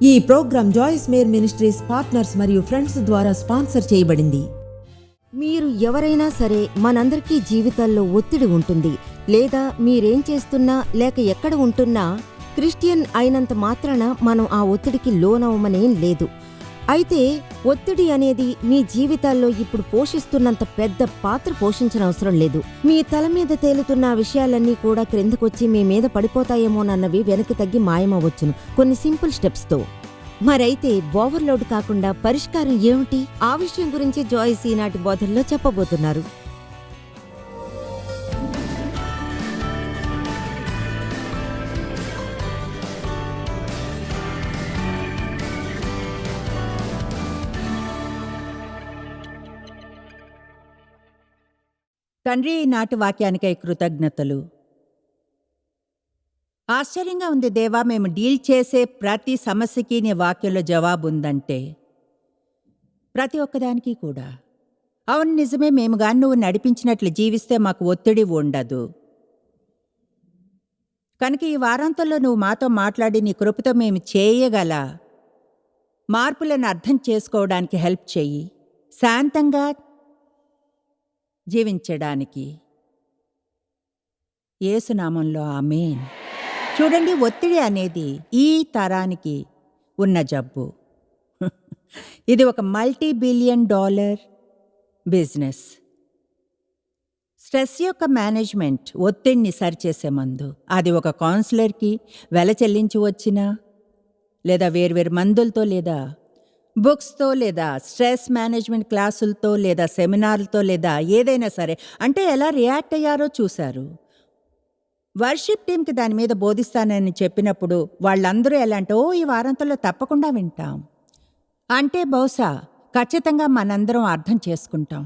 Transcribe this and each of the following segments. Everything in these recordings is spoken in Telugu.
ఈ programme Joyce Meyer ministries partners మరియు ఫ్రెండ్స్ ద్వారా స్పాన్సర్ చేయబడింది. మీరు ఎవరైనా సరే, మనందరికీ జీవితాల్లో ఒత్తిడి ఉంటుంది. లేదా మీరేం చేస్తున్నా లేక ఎక్కడ ఉంటున్నా క్రిస్టియన్ అయినంత మాత్రాన మనం ఆ ఒత్తిడికి లోనవమనేం లేదు. అయితే ఒత్తిడి అనేది మీ జీవితాల్లో ఇప్పుడు పోషిస్తున్నంత పెద్ద పాత్ర పోషించనవసరం లేదు. మీ తల మీద తేలుతున్న విషయాలన్నీ కూడా క్రిందకొచ్చి మీ మీద పడిపోతాయేమోనన్నవి వెనక్కి తగ్గి మాయమవ్వచ్చును కొన్ని సింపుల్ స్టెప్స్తో. మరైతే ఓవర్లోడ్ కాకుండా పరిష్కారం ఏమిటి? ఆ విషయం గురించి జాయిస్ ఈనాటి బోధనలో చెప్పబోతున్నారు. తండ్రి, నాటి వాక్యానికై కృతజ్ఞతలు. ఆశ్చర్యంగా ఉంది దేవా, మేము డీల్ చేసే ప్రతి సమస్యకి నీ వాక్యంలో జవాబు ఉందంటే ప్రతి ఒక్కదానికి కూడా. అవును, నిజమే. మేము గాని నువ్వు నడిపించినట్లు జీవిస్తే మాకు ఒత్తిడి ఉండదు. కనుక ఈ వారాంతంలో నువ్వు మాతో మాట్లాడి నీ కృపతో మేము చేయగల మార్పులను అర్థం చేసుకోవడానికి హెల్ప్ చెయ్యి. శాంతంగా జీవించడానికి యేసునామంలో ఆమేన్. చూడండి, ఒత్తిడి అనేది ఈ తరానికి ఉన్న జబ్బు. ఇది ఒక $multi-billion బిజినెస్. స్ట్రెస్ యొక్క మేనేజ్మెంట్ ఒత్తిడిని సరిచేసే మందు. అది ఒక కౌన్సిలర్కి వెల చెల్లించి వచ్చినా, లేదా వేర్వేరు మందులతో, లేదా బుక్స్తో, లేదా స్ట్రెస్ మేనేజ్మెంట్ క్లాసులతో, లేదా సెమినార్లతో, లేదా ఏదైనా సరే. అంటే ఎలా రియాక్ట్ అయ్యారో చూశారు. వర్షిప్ టీంకి దాని మీద బోధిస్తానని చెప్పినప్పుడు వాళ్ళందరూ ఎలా అంటే, ఈ వారాంతంలో తప్పకుండా వింటాం అంటే బహుశా ఖచ్చితంగా మనందరం అర్థం చేసుకుంటాం.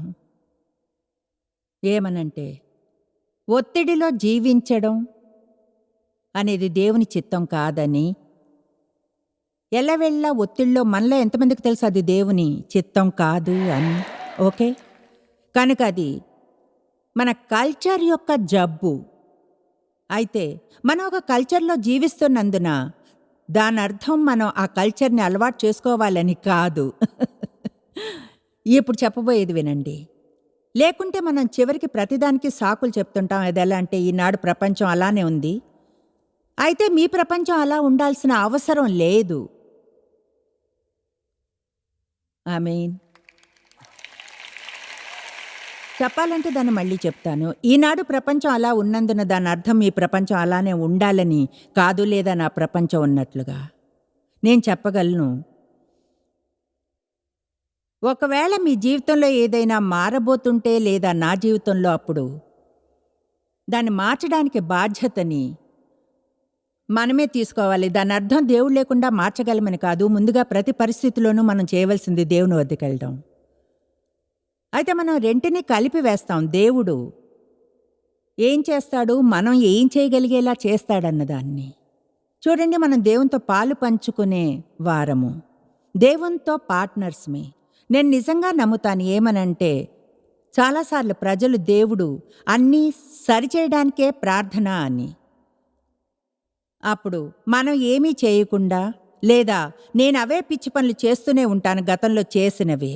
ఏమనంటే, ఒత్తిడిలో జీవించడం అనేది దేవుని చిత్తం కాదని. ఎల్లవెళ్ళ ఒత్తిడిలో మనలో ఎంతమందికి తెలుసు అది దేవుని చిత్తం కాదు అని? ఓకే, కనుక అది మన కల్చర్ యొక్క జబ్బు. అయితే మనం ఒక కల్చర్లో జీవిస్తున్నందున దాని అర్థం మనం ఆ కల్చర్ని అలవాటు చేసుకోవాలని కాదు. ఇప్పుడు చెప్పబోయేది వినండి. లేకుంటే మనం చివరికి ప్రతిదానికి సాకులు చెప్తుంటాం. అది ఎలా అంటే, ఈనాడు ప్రపంచం అలానే ఉంది, అయితే మీ ప్రపంచం అలా ఉండాల్సిన అవసరం లేదు. ఆమేన్. చెప్పాలంటే దాన్ని మళ్ళీ చెప్తాను. ఈనాడు ప్రపంచం అలా ఉన్నందున దాని అర్థం మీ ప్రపంచం అలానే ఉండాలని కాదు, లేదా నా ప్రపంచం ఉన్నట్లుగా. నేను చెప్పగలను, ఒకవేళ మీ జీవితంలో ఏదైనా మారబోతుంటే, లేదా నా జీవితంలో, అప్పుడు దాన్ని మార్చడానికి బాధ్యతని మనమే తీసుకోవాలి. దాని అర్థం దేవుడు లేకుండా మార్చగలమని కాదు. ముందుగా ప్రతి పరిస్థితిలోనూ మనం చేయవలసింది దేవుని వద్దకు వెళ్ళడం. అయితే మనం రెంటిని కలిపి వేస్తాం. దేవుడు ఏం చేస్తాడు, మనం ఏం చేయగలిగేలా చేస్తాడన్నదాన్ని చూడండి. మనం దేవునితో పాలు పంచుకునే వారము, దేవునితో పార్ట్నర్స్మే. నేను నిజంగా నమ్ముతాను ఏమనంటే, చాలాసార్లు ప్రజలు దేవుడు అన్నీ సరిచేయడానికే ప్రార్థన అని. అప్పుడు మనం ఏమీ చేయకుండా, లేదా నేను అవే పిచ్చి పనులు చేస్తూనే ఉంటాను గతంలో చేసినవే.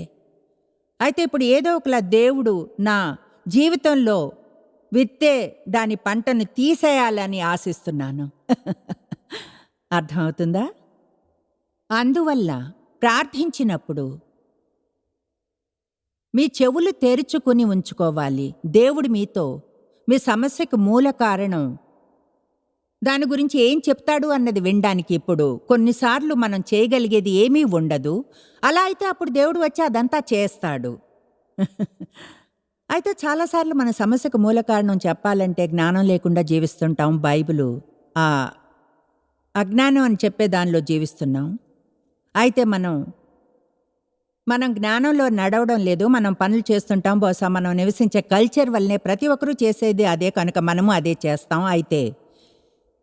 అయితే ఇప్పుడు ఏదో ఒకలా దేవుడు నా జీవితంలో విత్తే దాని పంటను తీసేయాలని ఆశిస్తున్నాను. అర్థమవుతుందా? అందువల్ల ప్రార్థించినప్పుడు మీ చెవులు తెరుచుకుని ఉంచుకోవాలి. దేవుడు మీతో మీ సమస్యకు మూల కారణం, దాని గురించి ఏం చెప్తాడు అన్నది వినడానికి. ఇప్పుడు కొన్నిసార్లు మనం చేయగలిగేది ఏమీ ఉండదు. అలా అయితే అప్పుడు దేవుడు వచ్చి అదంతా చేస్తాడు. అయితే చాలాసార్లు మన సమస్యకు మూల కారణం చెప్పాలంటే జ్ఞానం లేకుండా జీవిస్తుంటాం. బైబిలు ఆ అజ్ఞానం అని చెప్పే దానిలో జీవిస్తున్నాం. అయితే మనం జ్ఞానంలో నడవడం లేదు, మనం పనులు చేస్తుంటాం. బహుశా మనం నివసించే కల్చర్ వల్లనే ప్రతి ఒక్కరూ చేసేది అదే, కనుక మనము అదే చేస్తాం. అయితే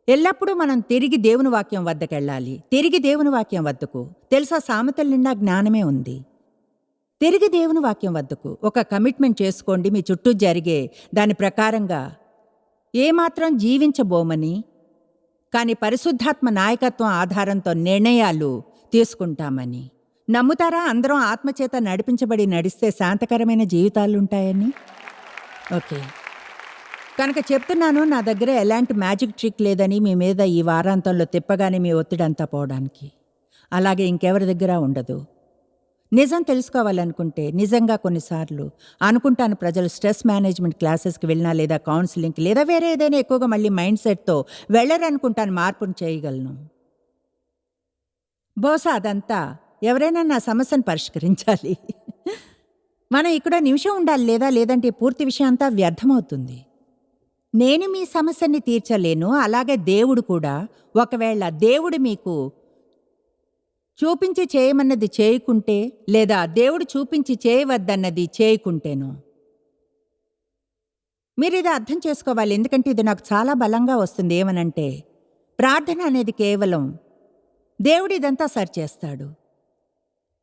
ఎల్లప్పుడూ మనం తిరిగి దేవుని వాక్యం వద్దకెళ్ళాలి. తిరిగి దేవుని వాక్యం వద్దకు. తెలుసా, సామెతల నిండా జ్ఞానమే ఉంది. తిరిగి దేవుని వాక్యం వద్దకు ఒక కమిట్మెంట్ చేసుకోండి. మీ చుట్టూ జరిగే దాని ప్రకారంగా ఏమాత్రం జీవించబోమని, కానీ పరిశుద్ధాత్మ నాయకత్వం ఆధారంతో నిర్ణయాలు తీసుకుంటామని. నమ్ముతారా అందరం ఆత్మచేత నడిపించబడి నడిస్తే శాంతకరమైన జీవితాలుంటాయని? ఓకే. కనుక చెప్తున్నాను, నా దగ్గర ఎలాంటి మ్యాజిక్ ట్రిక్ లేదని మీ మీద ఈ వారాంతంలో తిప్పగానే మీ ఒత్తిడంతా పోవడానికి. అలాగే ఇంకెవరి దగ్గర ఉండదు. నిజం తెలుసుకోవాలనుకుంటే నిజంగా కొన్నిసార్లు అనుకుంటాను, ప్రజలు స్ట్రెస్ మేనేజ్మెంట్ క్లాసెస్కి వెళ్ళినా లేదా కౌన్సిలింగ్కి లేదా వేరే ఏదైనా ఎక్కువగా మళ్ళీ మైండ్ సెట్తో వెళ్ళరనుకుంటాను మార్పును చేయగలను. బహుశా అదంతా ఎవరైనా నా సమస్యను పరిష్కరించాలి. మనం ఇక్కడ నిమిషం ఉండాలి, లేదంటే పూర్తి విషయం అంతా వ్యర్థమవుతుంది. నేను మీ సమస్యని తీర్చలేను, అలాగే దేవుడు కూడా. ఒకవేళ దేవుడు మీకు చూపించి చేయమన్నది చేయకుంటే, లేదా దేవుడు చూపించి చేయవద్దన్నది చేయకుంటేనో, మీరు ఇది అర్థం చేసుకోవాలి. ఎందుకంటే ఇది నాకు చాలా బలంగా వస్తుంది. ఏమనంటే, ప్రార్థన అనేది కేవలం దేవుడు ఇదంతా సరిచేస్తాడు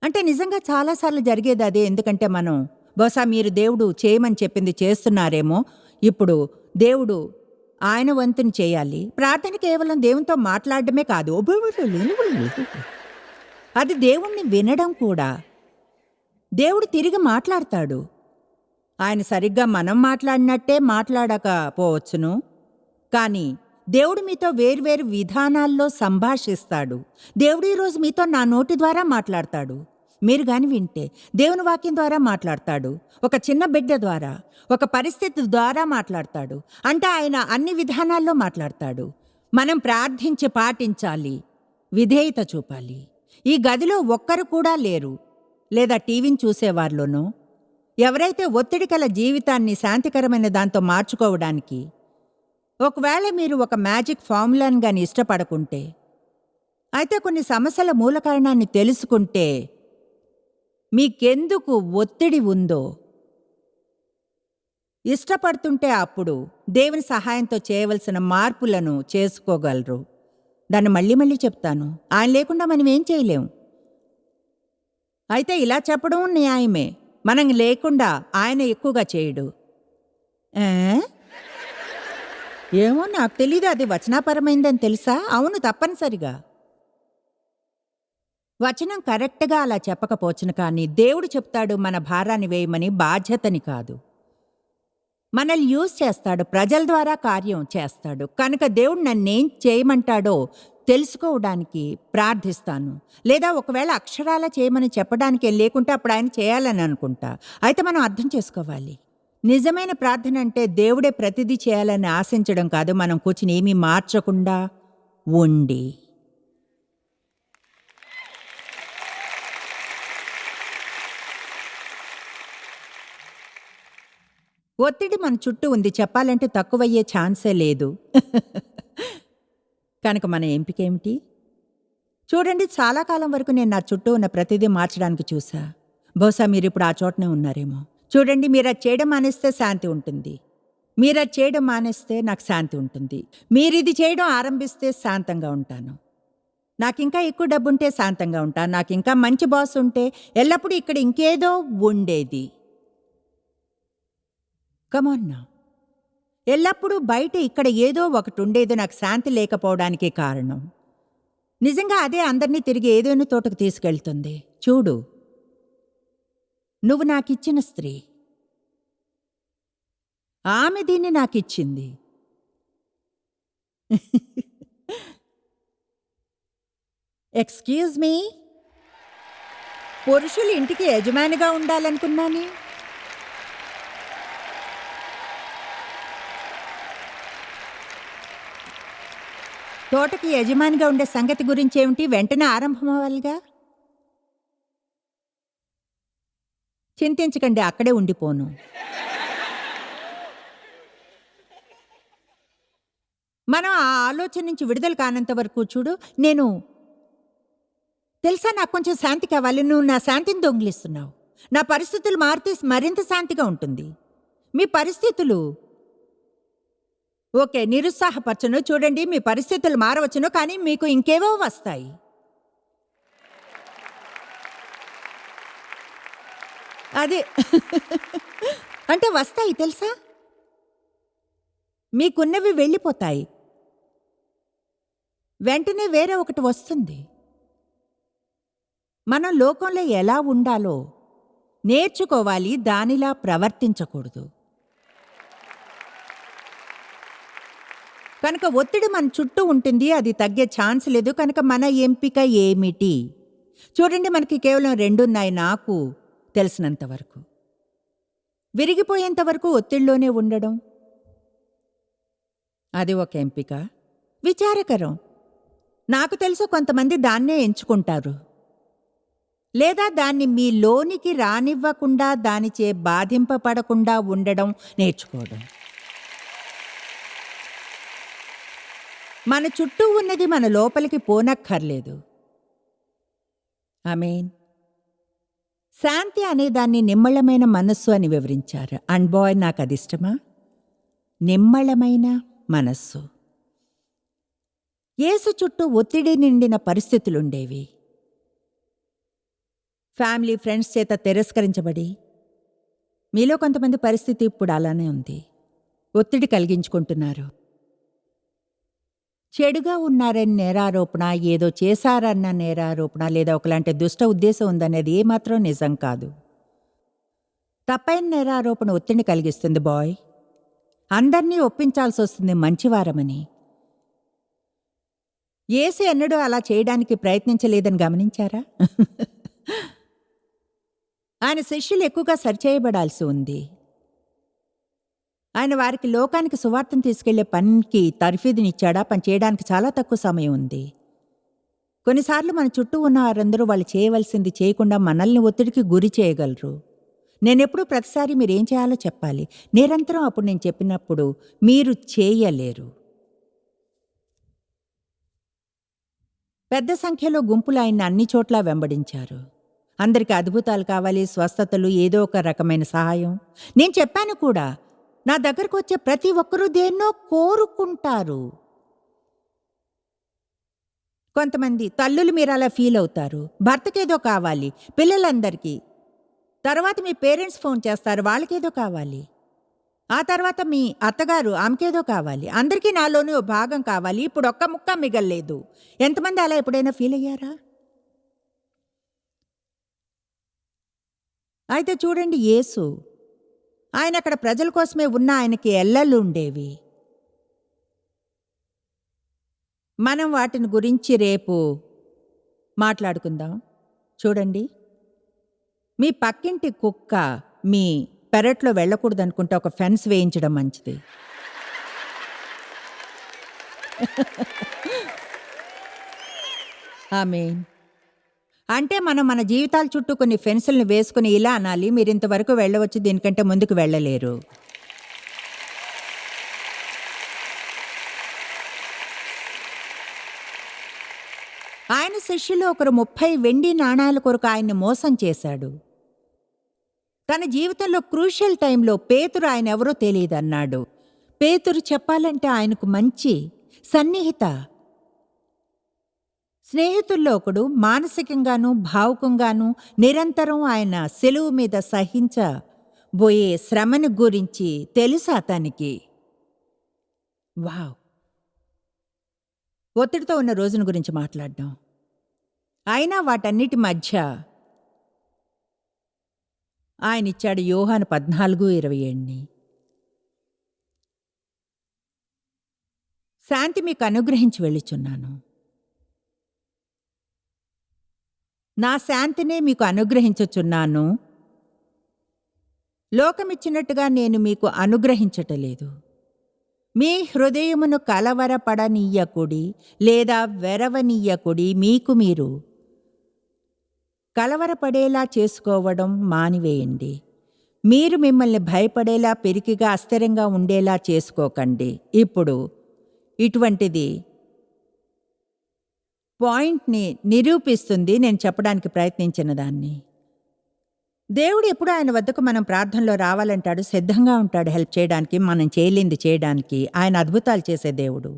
అంటే నిజంగా చాలాసార్లు జరిగేది అదే. ఎందుకంటే మనం బహుశా మీరు దేవుడు చేయమని చెప్పింది చేస్తున్నారేమో, ఇప్పుడు దేవుడు ఆయన వంతుని చేయాలి. ప్రార్థన కేవలం దేవునితో మాట్లాడడమే కాదు, అది దేవుణ్ణి వినడం కూడా. దేవుడు తిరిగి మాట్లాడతాడు. ఆయన సరిగ్గా మనం మాట్లాడినట్టే మాట్లాడకపోవచ్చును, కానీ దేవుడు మీతో వేర్వేరు విధానాల్లో సంభాషిస్తాడు. దేవుడు ఈరోజు మీతో నా నోటి ద్వారా మాట్లాడతాడు, మీరు గాని వింటే. దేవుని వాక్యం ద్వారా మాట్లాడతాడు, ఒక చిన్న బిడ్డ ద్వారా, ఒక పరిస్థితి ద్వారా మాట్లాడతాడు. అంటే ఆయన అన్ని విధానాల్లో మాట్లాడతాడు. మనం ప్రార్థించి పాటించాలి, విధేయత చూపాలి. ఈ గదిలో ఒక్కరు కూడా లేరు, లేదా టీవీని చూసేవారిలోనో ఎవరైతే ఒత్తిడి కల జీవితాన్ని శాంతికరమైన దాంతో మార్చుకోవడానికి, ఒకవేళ మీరు ఒక మ్యాజిక్ ఫార్ములాని గాని ఇష్టపడకుంటే, అయితే కొన్ని సమస్యల మూల కారణాన్ని తెలుసుకుంటే, మీకెందుకు ఒత్తిడి ఉందో ఇష్టపడుతుంటే అప్పుడు దేవుని సహాయంతో చేయవలసిన మార్పులను చేసుకోగలరు. దాన్ని మళ్ళీ మళ్ళీ చెప్తాను, ఆయన లేకుండా మనం ఏం చేయలేం. అయితే ఇలా చెప్పడం న్యాయమే, మనం లేకుండా ఆయన ఎక్కువగా చేయడు. ఏమో నాకు తెలీదు, అది వచనాపరమైందని తెలుసా? అవును, తప్పనిసరిగా వచనం కరెక్ట్గా అలా చెప్పకపోవచ్చును, కానీ దేవుడు చెప్తాడు మన భారాన్ని వేయమని, బాధ్యతని కాదు. మనల్ని యూజ్ చేస్తాడు, ప్రజల ద్వారా కార్యం చేస్తాడు. కనుక దేవుడు నన్నేం చేయమంటాడో తెలుసుకోవడానికి ప్రార్థిస్తాను. లేదా ఒకవేళ అక్షరాల చేయమని చెప్పడానికి లేకుంటే అప్పుడు ఆయన చేయాలని అనుకుంటా. అయితే మనం అర్థం చేసుకోవాలి, నిజమైన ప్రార్థన అంటే దేవుడే ప్రతిదీ చేయాలని ఆశించడం కాదు, మనం కూర్చుని ఏమీ మార్చకుండా ఉండి. ఒత్తిడి మన చుట్టూ ఉంది, చెప్పాలంటే తక్కువయ్యే ఛాన్సే లేదు. కనుక మన ఎంపిక ఏమిటి? చూడండి, చాలా కాలం వరకు నేను నా చుట్టూ ఉన్న ప్రతిదీ మార్చడానికి చూసా. బహుశా మీరు ఇప్పుడు ఆ చోటనే ఉన్నారేమో. చూడండి, మీరు అది చేయడం మానేస్తే శాంతి ఉంటుంది, మీరు అది చేయడం మానేస్తే నాకు శాంతి ఉంటుంది. మీరు ఇది చేయడం ఆరంభిస్తే శాంతంగా ఉంటాను. నాకు ఇంకా ఎక్కువ డబ్బుంటే శాంతంగా ఉంటాను, నాకు ఇంకా మంచి బాస్ ఉంటే ఎల్లప్పుడూ ఇక్కడ ఇంకేదో ఉండేది. కమాన్ నా, ఎల్లప్పుడూ బయట ఇక్కడ ఏదో ఒకటి ఉండేది నాకు శాంతి లేకపోవడానికి కారణం. నిజంగా అదే అందరినీ తిరిగి ఏదైనా తోటకు తీసుకెళ్తుంది. చూడు, నువ్వు నాకిచ్చిన స్త్రీ, ఆమె దీన్ని నాకిచ్చింది. ఎక్స్క్యూజ్ మీ, పురుషులు ఇంటికి యజమానిగా ఉండాలనుకున్నాను. తోటకి యజమానిగా ఉండే సంగతి గురించి ఏమిటి? వెంటనే ఆరంభమవ్వాలిగా. చింతించకండి, అక్కడే ఉండిపోను. మనం ఆ ఆలోచన నుంచి విడుదల కానంత వరకు చూడు, నేను తెలుసా నాకు కొంచెం శాంతి కావాలి, నువ్వు నా శాంతిని దొంగిలిస్తున్నావు. నా పరిస్థితులు మారితే మరింత శాంతిగా ఉంటుంది. మీ పరిస్థితులు ఓకే, నిరుత్సాహపరచను. చూడండి, మీ పరిస్థితులు మారవచ్చును, కానీ మీకు ఇంకేవో వస్తాయి. అదే అంటే వస్తాయి తెలుసా, మీకున్నవి వెళ్ళిపోతాయి, వెంటనే వేరే ఒకటి వస్తుంది. మనం లోకంలో ఎలా ఉండాలో నేర్చుకోవాలి, దానిలా ప్రవర్తించకూడదు. కనుక ఒత్తిడి మన చుట్టూ ఉంటుంది, అది తగ్గే ఛాన్స్ లేదు. కనుక మన ఎంపిక ఏమిటి? చూడండి, మనకి కేవలం 2 ఉన్నాయి నాకు తెలిసినంత వరకు. విరిగిపోయేంత వరకు ఒత్తిడిలోనే ఉండడం, అది ఒక ఎంపిక. విచారకరం, నాకు తెలుసు కొంతమంది దాన్నే ఎంచుకుంటారు. లేదా దాన్ని మీ లోనికి రానివ్వకుండా, దానిచే బాధింపబడకుండా ఉండడం నేర్చుకోవడం. మన చుట్టూ ఉన్నది మన లోపలికి పోనక్కర్లేదు. ఆమేన్. శాంతి అనే దాన్ని నిమ్మళమైన మనస్సు అని వివరించారు. అండ్ బాయ్, నాకు అది ఇష్టమా? నిమ్మళమైన మనస్సు. యేసు చుట్టూ ఒత్తిడి నిండిన పరిస్థితులుండేవి. ఫ్యామిలీ, ఫ్రెండ్స్ చేత తిరస్కరించబడి, మీలో కొంతమంది పరిస్థితి ఇప్పుడు అలానే ఉంది. ఒత్తిడి కలిగించుకుంటున్నారు. చెడుగా ఉన్నారని నేరారోపణ, ఏదో చేశారన్న నేరారోపణ, లేదా ఒకలాంటి దుష్ట ఉద్దేశం ఉందనేది ఏమాత్రం నిజం కాదు. తప్పైన నేరారోపణ ఒత్తిడిని కలిగిస్తుంది బాయ్. అందర్నీ ఒప్పించాల్సి వస్తుంది మంచివారమని. యేసు ఎన్నడూ అలా చేయడానికి ప్రయత్నించలేదని గమనించారా? ఆయన శిష్యులు ఎక్కువగా సరిచేయబడాల్సి ఉంది. ఆయన వారికి లోకానికి సువార్తను తీసుకెళ్లే పనికి తర్ఫీదునిచ్చాడా? పని చేయడానికి చాలా తక్కువ సమయం ఉంది. కొన్నిసార్లు మన చుట్టూ ఉన్న వారందరూ వాళ్ళు చేయవలసింది చేయకుండా మనల్ని ఒత్తిడికి గురి చేయగలరు. నేనెప్పుడూ ప్రతిసారి మీరేం చేయాలో చెప్పాలి. నిరంతరం అప్పుడు నేను చెప్పినప్పుడు మీరు చేయలేరు. పెద్ద సంఖ్యలో గుంపులు ఆయన్ని అన్ని చోట్ల వెంబడించారు. అందరికీ అద్భుతాలు కావాలి, స్వస్థతలు, ఏదో ఒక రకమైన సహాయం. నేను చెప్పాను కూడా, నా దగ్గరకు వచ్చే ప్రతి ఒక్కరూ దేన్నో కోరుకుంటారు. కొంతమంది తల్లులు మీరు అలా ఫీల్ అవుతారు. భర్తకేదో కావాలి, పిల్లలందరికీ. తర్వాత మీ పేరెంట్స్ ఫోన్ చేస్తారు, వాళ్ళకేదో కావాలి. ఆ తర్వాత మీ అత్తగారు, ఆమెకేదో కావాలి. అందరికీ నాలోనే ఓ భాగం కావాలి. ఇప్పుడు ఒక్క ముక్క మిగల్లేదు. ఎంతమంది అలా ఎప్పుడైనా ఫీల్ అయ్యారా? అయితే చూడండి, యేసు ఆయన అక్కడ ప్రజల కోసమే ఉన్న, ఆయనకి ఎల్లలు ఉండేవి. మనం వాటిని గురించి రేపు మాట్లాడుకుందాం. చూడండి, మీ పక్కింటి కుక్క మీ పెరట్లో వెళ్ళకూడదు అనుకుంటే ఒక ఫెన్స్ వేయించడం మంచిది. ఆమేన్. అంటే మనం మన జీవితాల చుట్టూ కొన్ని ఫెన్సుల్ని వేసుకుని ఇలా అనాలి, మీరు ఇంతవరకు వెళ్ళవచ్చు, దీనికంటే ముందుకు వెళ్ళలేరు. ఆయన శిష్యులు ఒకరు 30 వెండి నాణాల కొరకు ఆయన్ని మోసం చేశాడు. తన జీవితంలో క్రూషియల్ టైంలో పేతురు ఆయన ఎవరో తెలియదన్నాడు. పేతురు చెప్పాలంటే ఆయనకు మంచి సన్నిహిత స్నేహితుల్లో ఒకడు. మానసికంగానూ భావుకంగానూ నిరంతరం ఆయన సెలువు మీద సహించబోయే శ్రమను గురించి తెలుసు అతనికి. వావ్! ఒత్తిడితో ఉన్న రోజున గురించి మాట్లాడడం. అయినా వాటన్నిటి మధ్య ఆయన ఇచ్చాడు యోహాను 14:27. శాంతి మీకు అనుగ్రహించి వెళ్ళుచున్నాను, నా శాంతినే మీకు అనుగ్రహించుచున్నాను, లోకమిచ్చినట్టుగా నేను మీకు అనుగ్రహించటలేదు. మీ హృదయమును కలవరపడనీయకుడి లేదా వెరవనీయకుడి. మీకు మీరు కలవరపడేలా చేసుకోవడం మానివేయండి. మీరు మిమ్మల్ని భయపడేలా, పెరికిగా, అస్థిరంగా ఉండేలా చేసుకోకండి. ఇప్పుడు ఇటువంటిది పాయింట్ని నిరూపిస్తుంది నేను చెప్పడానికి ప్రయత్నించిన దాన్ని. దేవుడు ఎప్పుడు ఆయన వద్దకు మనం ప్రార్థనలో రావాలంటాడు, సిద్ధంగా ఉంటాడు హెల్ప్ చేయడానికి, మనం చేయలేంది చేయడానికి. ఆయన అద్భుతాలు చేసే దేవుడు.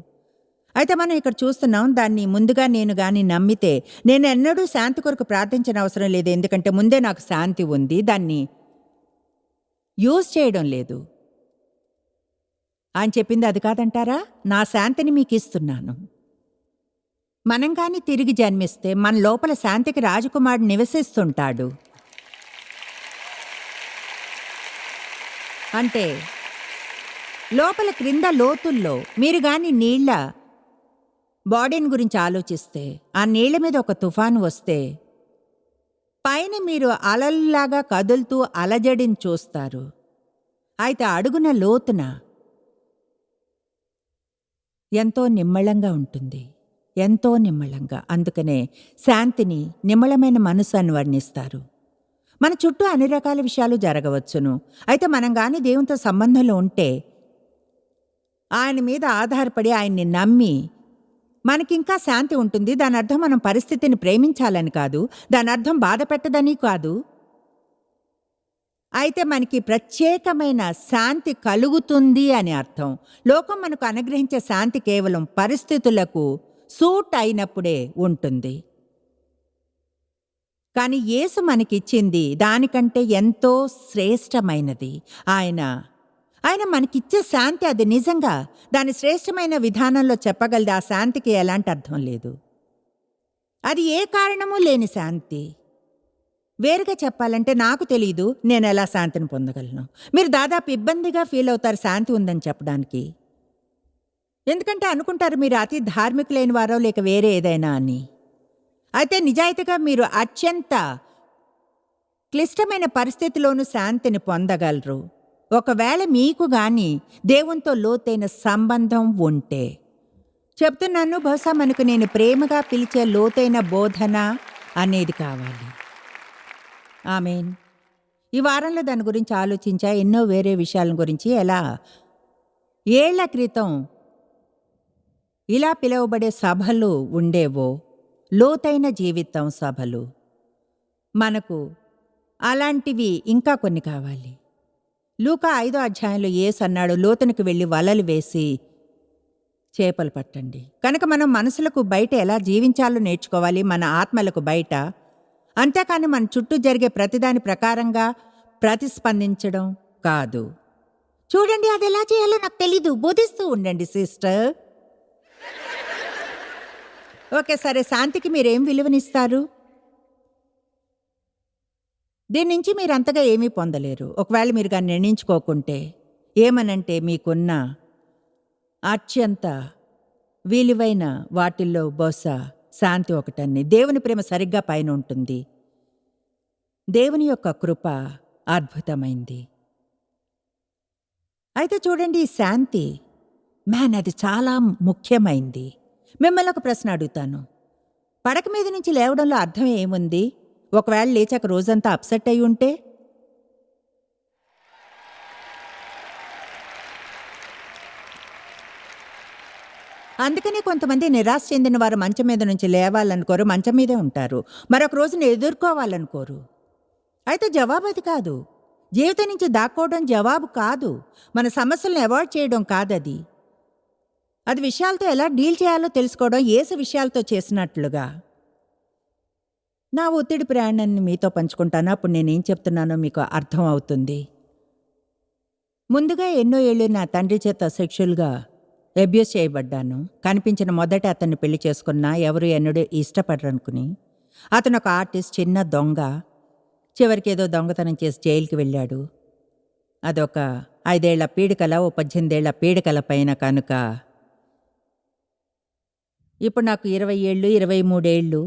అయితే మనం ఇక్కడ చూస్తున్నాం, దాన్ని ముందుగా నేను కానీ నమ్మితే నేను ఎన్నడూ శాంతి కొరకు ప్రార్థించిన అవసరం లేదు. ఎందుకంటే ముందే నాకు శాంతి ఉంది, దాన్ని యూజ్ చేయడం లేదు. ఆయన చెప్పింది అది కాదంటారా? నా శాంతిని మీకు ఇస్తున్నాను. మనం కానీ తిరిగి జన్మిస్తే మన లోపల శాంతికి రాజకుమారుడు నివసిస్తుంటాడు. అంటే లోపల క్రింద లోతుల్లో మీరు గాని నీళ్ల బాడీని గురించి ఆలోచిస్తే, ఆ నీళ్ల మీద ఒక తుఫాను వస్తే పైన మీరు అలల్లాగా కదులుతూ అలజడిని చూస్తారు. అయితే అడుగున లోతున ఎంతో నిమ్మళంగా ఉంటుంది, ఎంతో నిమ్మళంగా. అందుకనే శాంతిని నిమ్మళమైన మనసు అని వర్ణిస్తారు. మన చుట్టూ అన్ని రకాల విషయాలు జరగవచ్చును. అయితే మనం కానీ దేవునితో సంబంధంలో ఉంటే, ఆయన మీద ఆధారపడి ఆయన్ని నమ్మి మనకింకా శాంతి ఉంటుంది. దాని అర్థం మనం పరిస్థితిని ప్రేమించాలని కాదు, దాని అర్థం బాధ పెట్టదని కాదు. అయితే మనకి ప్రత్యేకమైన శాంతి కలుగుతుంది అని అర్థం. లోకం మనకు అనుగ్రహించే శాంతి కేవలం పరిస్థితులకు సూట్ అయినప్పుడే ఉంటుంది. కానీ యేసు మనకిచ్చింది దానికంటే ఎంతో శ్రేష్టమైనది. ఆయన మనకిచ్చే శాంతి, అది నిజంగా దాని శ్రేష్టమైన విధానంలో చెప్పగలదు. ఆ శాంతికి ఎలాంటి అర్థం లేదు. అది ఏ కారణమూ లేని శాంతి. వేరుగా చెప్పాలంటే నాకు తెలీదు నేను ఎలా శాంతిని పొందగలను. మీరు దాదాపు ఇబ్బందిగా ఫీల్ అవుతారు శాంతి ఉందని చెప్పడానికి. ఎందుకంటే అనుకుంటారు మీరు అతి ధార్మికులైన వారో లేక వేరే ఏదైనా అని. అయితే నిజాయితీగా మీరు అత్యంత క్లిష్టమైన పరిస్థితిలోనూ శాంతిని పొందగలరు, ఒకవేళ మీకు గాని దేవునితో లోతైన సంబంధం ఉంటే. చెప్తున్నాను, బహుశా మనకు నేను ప్రేమగా పిలిచే లోతైన బోధన అనేది కావాలి. ఆమేన్. ఈ వారంలో దాని గురించి ఆలోచించా. ఎన్నో వేరే విషయాల గురించి. ఎలా ఏళ్ల క్రితం ఇలా పిలువబడే సభలు ఉండేవో, లోతైన జీవితం సభలు. మనకు అలాంటివి ఇంకా కొన్ని కావాలి. లూకా 5వ అధ్యాయంలో యేసు అన్నాడు, లోతునికి వెళ్ళి వలలు వేసి చేపలు పట్టండి. కనుక మనం మనసులకు బయట ఎలా జీవించాలో నేర్చుకోవాలి, మన ఆత్మలకు బయట. అంతేకాని మన చుట్టూ జరిగే ప్రతిదాని ప్రకారంగా ప్రతిస్పందించడం కాదు. చూడండి, అది ఎలా చేయాలో నాకు తెలీదు, బోధిస్తూ ఉండండి సిస్టర్. ఓకే, సరే. శాంతికి మీరేం విలువనిస్తారు? దీని నుంచి మీరు అంతగా ఏమీ పొందలేరు ఒకవేళ మీరు కానీ నిర్ణయించుకోకుంటే. ఏమనంటే మీకున్న అత్యంత విలువైన వాటిల్లో బహుశా శాంతి ఒకటన్ని. దేవుని ప్రేమ సరిగ్గా పైన ఉంటుంది. దేవుని యొక్క కృప అద్భుతమైంది. అయితే చూడండి, ఈ శాంతి అది చాలా ముఖ్యమైంది. మిమ్మల్ని ఒక ప్రశ్న అడుగుతాను. పడక మీద నుంచి లేవడంలో అర్థం ఏముంది? ఒకవేళ లేచాక రోజంతా అప్సెట్ అయి ఉంటే? అందుకని కొంతమంది నిరాశ చెందిన వారు మంచం మీద నుంచి లేవాలనుకోరు, మంచం మీదే ఉంటారు. మరొక రోజును ఎదుర్కోవాలనుకోరు. అయితే జవాబు అది కాదు. జీవితం నుంచి దాక్కోవడం జవాబు కాదు. మన సమస్యలను అవాయిడ్ చేయడం కాదది. అది విషయాలతో ఎలా డీల్ చేయాలో తెలుసుకోవడం, యేసు విషయాలతో చేసినట్లుగా. నా ఒత్తిడి ప్రయాణాన్ని మీతో పంచుకుంటాను. అప్పుడు నేనేం చెప్తున్నానో మీకు అర్థం అవుతుంది. ముందుగా ఎన్నో ఏళ్ళు నా తండ్రి చేత సెక్షువల్గా అబ్యూస్ చేయబడ్డాను. కనిపించిన మొదట అతన్ని పెళ్లి చేసుకున్నా ఎవరు ఎన్నడూ ఇష్టపడరనుకుని. అతను ఒక ఆర్టిస్ట్, చిన్న దొంగ. చివరికి ఏదో దొంగతనం చేసి జైలుకి వెళ్ళాడు. అదొక 5 ఏళ్ల పీడికల, 18 ఏళ్ల పీడికల పైన. కనుక ఇప్పుడు నాకు 20 ఏళ్ళు, 23 ఏళ్ళు.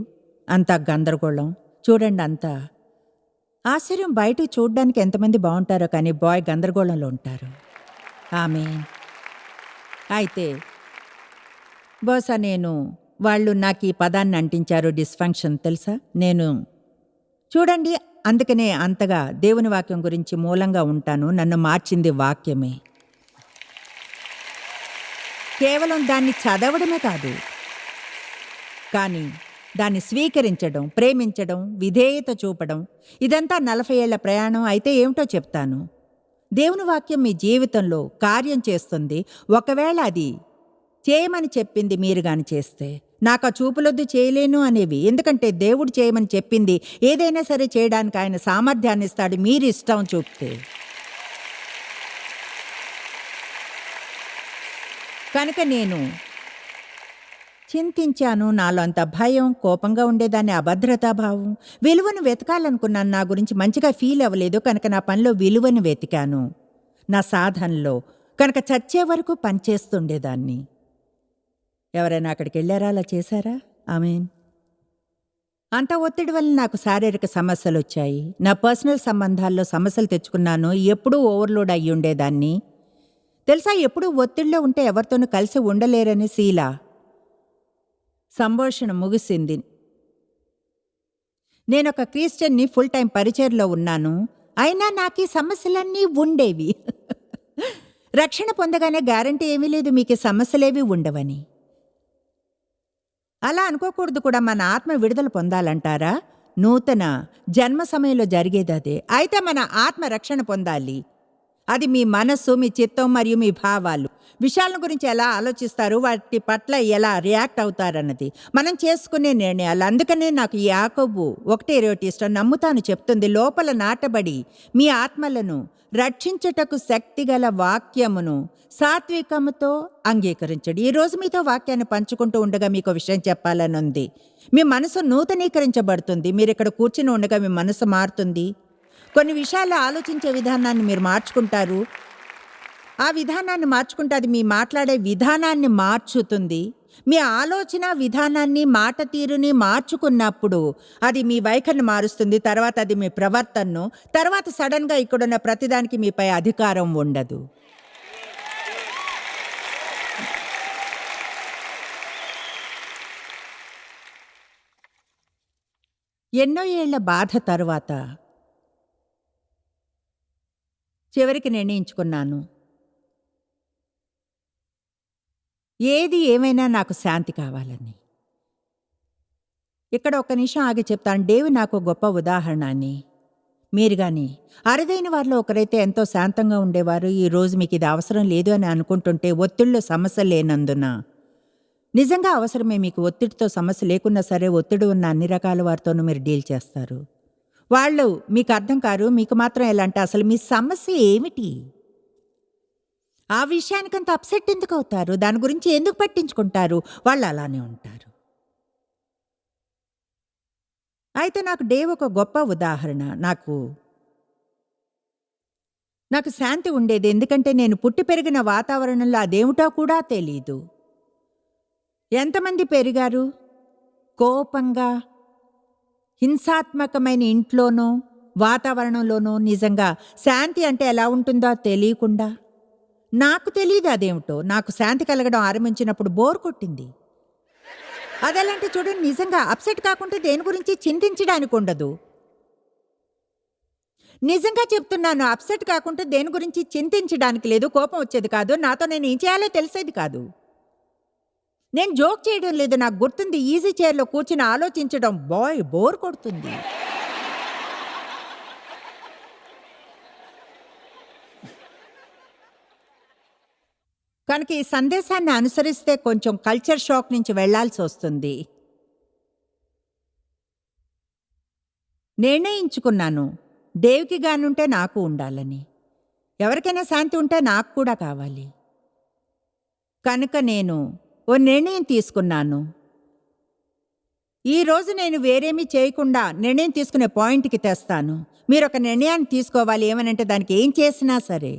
అంతా గందరగోళం. చూడండి, అంతా ఆశ్చర్యం. బయట చూడ్డానికి ఎంతమంది బాగుంటారో కానీ బాయ్ గందరగోళంలో ఉంటారు. ఆమేన్. అయితే బహుశా వాళ్ళు నాకు ఈ పదాన్ని అంటించారు, డిస్ఫంక్షన్. తెలుసా? చూడండి, అందుకనే అంతగా దేవుని వాక్యం గురించి మూలంగా ఉంటాను. నన్ను మార్చింది వాక్యమే. కేవలం దాన్ని చదవడమే కాదు, కానీ దాన్ని స్వీకరించడం, ప్రేమించడం, విధేయత చూపడం, ఇదంతా 40 ఏళ్ల ప్రయాణం. అయితే ఏమిటో చెప్తాను. దేవుని వాక్యం మీ జీవితంలో కార్యం చేస్తుంది. ఒకవేళ అది చేయమని చెప్పింది మీరు గాని చేస్తే. నాకు ఆ చూపులొద్దు, చేయలేను అనేవి. ఎందుకంటే దేవుడు చేయమని చెప్పింది ఏదైనా సరే చేయడానికి ఆయన సామర్థ్యాన్ని ఇస్తాడు, మీరు ఇష్టం చూపితే. కనుక చింతించాను. నాలో అంత భయం, కోపంగా ఉండేదాన్ని, అభద్రతాభావం. విలువను వెతకాలనుకున్నాను. నా గురించి మంచిగా ఫీల్ అవ్వలేదు కనుక నా పనిలో విలువను వెతికాను. నా సాధనలో కనుక చచ్చే వరకు పనిచేస్తుండేదాన్ని. ఎవరైనా అక్కడికి వెళ్ళారా, అలా చేశారా? ఆమేన్. అంత ఒత్తిడి వల్ల నాకు శారీరక సమస్యలు వచ్చాయి. నా పర్సనల్ సంబంధాల్లో సమస్యలు తెచ్చుకున్నాను. ఎప్పుడూ ఓవర్లోడ్ అయ్యి ఉండేదాన్ని. తెలుసా, ఎప్పుడూ ఒత్తిడిలో ఉంటే ఎవరితోనూ కలిసి ఉండలేరని శీల. సంభాషణ ముగిసింది. నేనొక క్రిస్టియన్ని, ఫుల్ టైం పరిచర్లో ఉన్నాను. అయినా నాకు ఈ సమస్యలన్నీ ఉండేవి. రక్షణ పొందగానే గ్యారంటీ ఏమీ లేదు మీకు ఈ సమస్యలేవి ఉండవని. అలా అనుకోకూడదు కూడా. మన ఆత్మ విడుదల పొందాలంటారా? నూతన జన్మ సమయంలో జరిగేది అదే. అయితే మన ఆత్మ రక్షణ పొందాలి. అది మీ మనస్సు, మీ చిత్తం మరియు మీ భావాలు, విషయాల గురించి ఎలా ఆలోచిస్తారు, వాటి పట్ల ఎలా రియాక్ట్ అవుతారన్నది మనం చేసుకునే నిర్ణయాలు. అందుకనే నాకు యాకోబు 1:21 ఇష్టం. నమ్ముతాను చెప్తుంది, లోపల నాటబడి మీ ఆత్మలను రక్షించుటకు శక్తిగల వాక్యమును సాత్వికముతో అంగీకరించడు. ఈరోజు మీతో వాక్యాన్ని పంచుకుంటూ ఉండగా మీకు విషయం చెప్పాలని ఉంది. మీ మనసు నూతనీకరించబడుతుంది. మీరు ఇక్కడ కూర్చుని ఉండగా మీ మనసు మారుతుంది. కొన్ని విషయాలు ఆలోచించే విధానాన్ని మీరు మార్చుకుంటారు. ఆ విధానాన్ని మార్చుకుంటే అది మీ మాట్లాడే విధానాన్ని మార్చుతుంది. మీ ఆలోచన విధానాన్ని, మాట తీరుని మార్చుకున్నప్పుడు అది మీ వైఖరిని మారుస్తుంది. తర్వాత అది మీ ప్రవర్తనను, తర్వాత సడన్గా ఇక్కడున్న ప్రతిదానికి మీపై అధికారం ఉండదు. ఎన్నో ఏళ్ల బాధ తరువాత చివరికి నిర్ణయించుకున్నాను, ఏది ఏమైనా నాకు శాంతి కావాలని. ఇక్కడ ఒక్క నిమిషం ఆగి చెప్తాను. డేవి నాకు గొప్ప ఉదాహరణ అని. మీరు కానీ అరుదైన వారిలో ఒకరైతే ఎంతో శాంతంగా ఉండేవారు. ఈరోజు మీకు ఇది అవసరం లేదు అని అనుకుంటుంటే, ఒత్తిడిలో సమస్య లేనందున. నిజంగా అవసరమే. మీకు ఒత్తిడితో సమస్య లేకున్నా సరే, ఒత్తిడి ఉన్న అన్ని రకాల వారితోనూ మీరు డీల్ చేస్తారు. వాళ్ళు మీకు అర్థం కారు. మీకు మాత్రం ఎలా అంటే, అసలు మీ సమస్య ఏమిటి, ఆ విషయానికంత అప్సెట్ ఎందుకు అవుతారు, దాని గురించి ఎందుకు పట్టించుకుంటారు, వాళ్ళు అలానే ఉంటారు. అయితే నాకు డేవ్ ఒక గొప్ప ఉదాహరణ. నాకు శాంతి ఉండేది, ఎందుకంటే నేను పుట్టి పెరిగిన వాతావరణంలో అదేమిటో కూడా తెలీదు. ఎంతమంది పెరిగారు కోపంగా, హింసాత్మకమైన ఇంట్లోనూ వాతావరణంలోనూ? నిజంగా శాంతి అంటే ఎలా ఉంటుందో తెలియకుండా నాకు తెలియదు అదేమిటో. నాకు శాంతి కలగడం ఆరంభించినప్పుడు బోర్ కొట్టింది. అదెలాంటి చూడండి, నిజంగా అప్సెట్ కాకుండా దేని గురించి చింతించడానికి ఉండదు. నిజంగా చెప్తున్నాను, అప్సెట్ కాకుండా దేని గురించి చింతించడానికి లేదు. కోపం వచ్చేది కాదు, నాతో నేను ఏం చేయాలో తెలిసేది కాదు. నేను జోక్ చేయడం లేదు. నాకు గుర్తుంది, ఈజీ చైర్లో కూర్చుని ఆలోచించడం బోర్ కొడుతుంది. కనుక ఈ సందేశాన్ని అనుసరిస్తే కొంచెం కల్చర్ షాక్ నుంచి వెళ్లాల్సి వస్తుంది. నిర్ణయించుకున్నాను, డేవ్కి గానుంటే నాకు ఉండాలని. ఎవరికైనా శాంతి ఉంటే నాకు కూడా కావాలి. కనుక నేను ఓ నిర్ణయం తీసుకున్నాను. ఈరోజు నేను వేరేమీ చేయకుండా నిర్ణయం తీసుకునే పాయింట్కి తెస్తాను. మీరు ఒక నిర్ణయాన్ని తీసుకోవాలి. ఏమనంటే దానికి ఏం చేసినా సరే,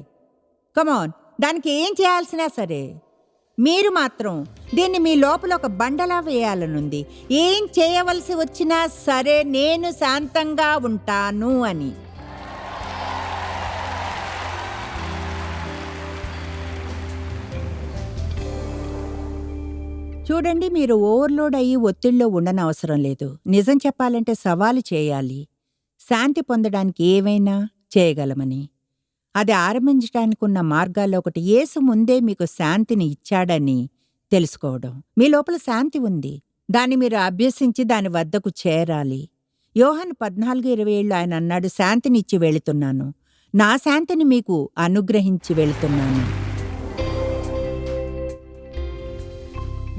కమాన్, దానికి ఏం చేయాల్సినా సరే, మీరు మాత్రం దీన్ని మీ లోపల ఒక బండలా వేయాలనుంది. ఏం చేయవలసి వచ్చినా సరే నేను శాంతంగా ఉంటాను అని. చూడండి, మీరు ఓవర్లోడ్ అయ్యి ఒత్తిడిలో ఉండనవసరం లేదు. నిజం చెప్పాలంటే సవాలు చేయాలి. శాంతి పొందడానికి ఏవైనా చేయగలమని. అది ఆరంభించడానికి ఉన్న మార్గాల్లో ఒకటి, యేసు ముందే మీకు శాంతిని ఇచ్చాడని తెలుసుకోవడం. మీ లోపల శాంతి ఉంది, దాన్ని మీరు అభ్యసించి దాని వద్దకు చేరాలి. యోహాను 14:27 ఆయన అన్నాడు, శాంతినిచ్చి వెళుతున్నాను, నా శాంతిని మీకు అనుగ్రహించి వెళుతున్నాను.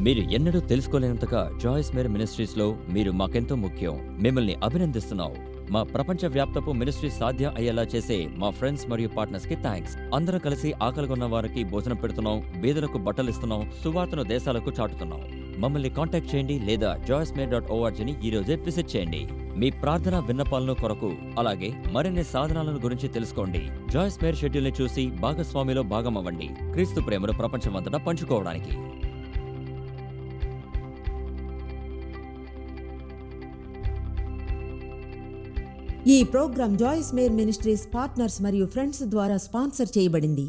మీరు ఎన్నడూ తెలుసుకోలేనంతగా జాయిస్ మేరీ మినిస్ట్రీస్లో మీరు మాకెంతో ముఖ్యం. మిమ్మల్ని అభినందిస్తున్నాం. మా ప్రపంచవ్యాప్తపు మినిస్ట్రీ సాధ్యం అయ్యేలా చేసే మా ఫ్రెండ్స్ మరియు పార్ట్నర్స్ కి థ్యాంక్స్. అందరం కలిసి ఆకలిగొన్న వారికి భోజనం పెడుతున్నాం, బీదలకు బట్టలు ఇస్తున్నాం, సువార్తను దేశాలకు చాటుతున్నాం. మమ్మల్ని కాంటాక్ట్ చేయండి లేదా joycemeyer.orgని ఈ రోజే విజిట్ చేయండి. మీ ప్రార్థన విన్నపాలను కొరకు అలాగే మరిన్ని సాధనాలను గురించి తెలుసుకోండి. జాయిస్ మేయర్ షెడ్యూల్ని చూసి భాగస్వామిలో భాగమవ్వండి, క్రీస్తు ప్రేమను ప్రపంచమంతటా పంచుకోవడానికి. ఈ ప్రోగ్రాం జాయిస్ మేయర్ మినిస్ట్రీస్ పార్ట్నర్స్ మరియు ఫ్రెండ్స్ ద్వారా స్పాన్సర్ చేయబడింది.